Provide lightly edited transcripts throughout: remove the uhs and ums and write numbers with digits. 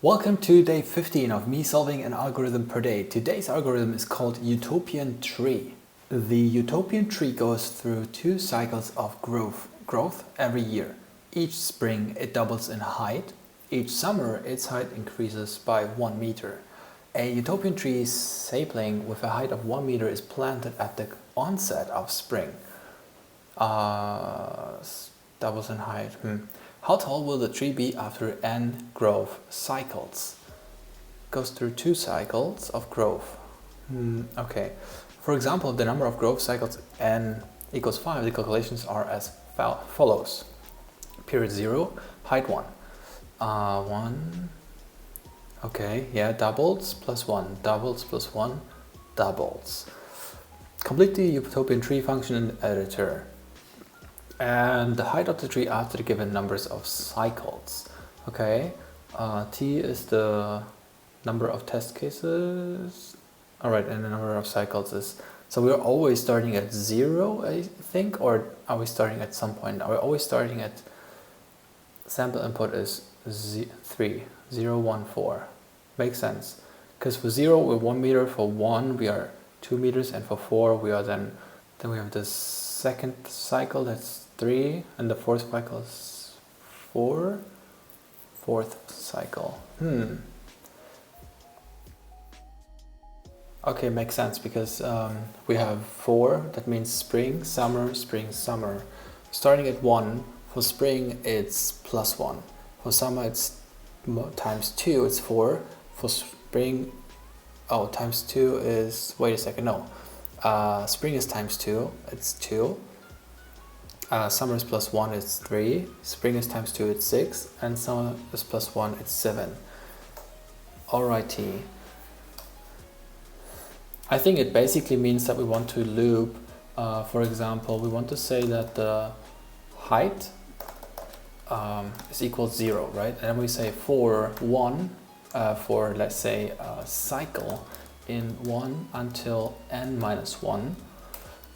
Welcome to day 15 of me solving an algorithm per day. Today's algorithm is called Utopian tree. The Utopian tree goes through 2 cycles of growth every year. Each spring it doubles in height. Each summer its height increases by 1 meter. A Utopian tree sapling with a height of 1 meter is planted at the onset of spring. Doubles in height. How tall will the tree be after n growth cycles? Goes through 2 cycles of growth. Okay. For example, if the number of growth cycles n equals 5, the calculations are as follows. Period 0, height 1. 1. Okay, yeah, doubles plus 1, doubles plus 1, doubles. Complete the Utopian tree function in the editor. And the height of the tree after the given numbers of cycles. Okay, t is the number of test cases. Alright, and the number of cycles is... So we're always starting at 0, I think, or are we starting at some point? Are we always starting at... Sample input is 3, 0, 1, 4. Makes sense. Because for 0 we're 1 meter, for 1 we are 2 meters, and for 4 we are then we have this second cycle, that's 3, and the fourth cycle is 4. Fourth cycle. Okay, makes sense because we have 4, that means spring, summer, spring, summer. Starting at 1, for spring it's plus 1. For summer it's times 2, it's 4. For spring, times 2 is, wait a second, no. Spring is times 2, it's 2. Summer is plus 1, it's 3. Spring is times 2, it's 6. And summer is plus 1, it's 7. Alrighty. I think it basically means that we want to loop, for example, we want to say that the height is equal to 0, right? And then we say for 1, for let's say a cycle in 1 until n minus 1.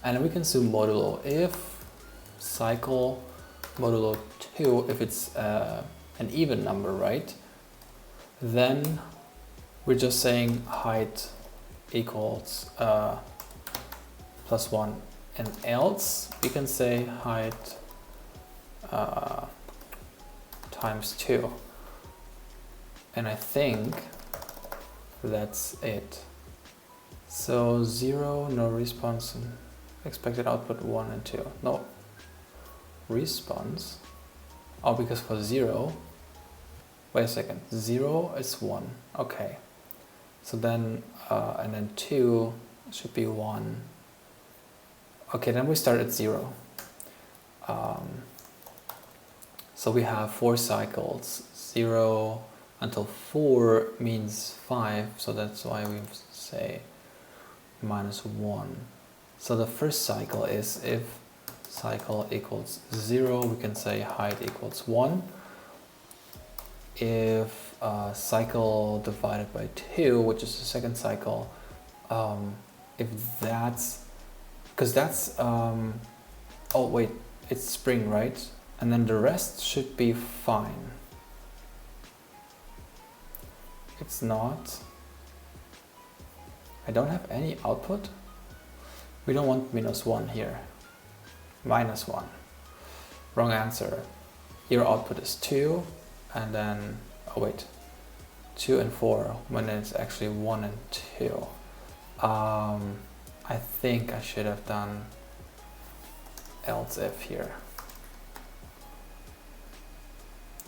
And then we can assume modulo if cycle modulo 2, if it's an even number, right? Then we're just saying height equals plus 1, and else we can say height times 2. And I think that's it. So 0, no response, expected output 1 and 2. No response. Oh, because for 0, wait a second, 0 is 1. Okay. So then, and then 2 should be 1. Okay, then we start at 0. So we have 4 cycles. 0 until 4 means 5, so that's why we say minus 1. So the first cycle is if cycle equals 0, we can say height equals 1. If cycle divided by 2, which is the second cycle, if that's, because that's, oh wait, it's spring, right? And then the rest should be fine. It's not. I don't have any output. We don't want minus 1 here. Minus 1. Wrong answer. Your output is 2, and then, oh wait, 2 and 4, when it's actually 1 and 2. I think I should have done else if here.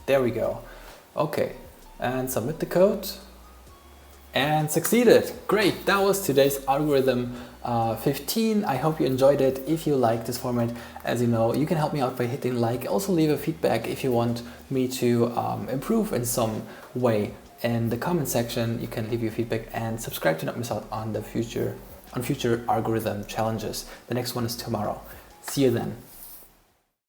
There we go. Okay, and submit the code. And succeeded! Great! That was today's algorithm 15. I hope you enjoyed it. If you like this format, as you know, you can help me out by hitting like. Also leave a feedback if you want me to improve in some way. In the comment section, you can leave your feedback and subscribe to not miss out on future algorithm challenges. The next one is tomorrow. See you then.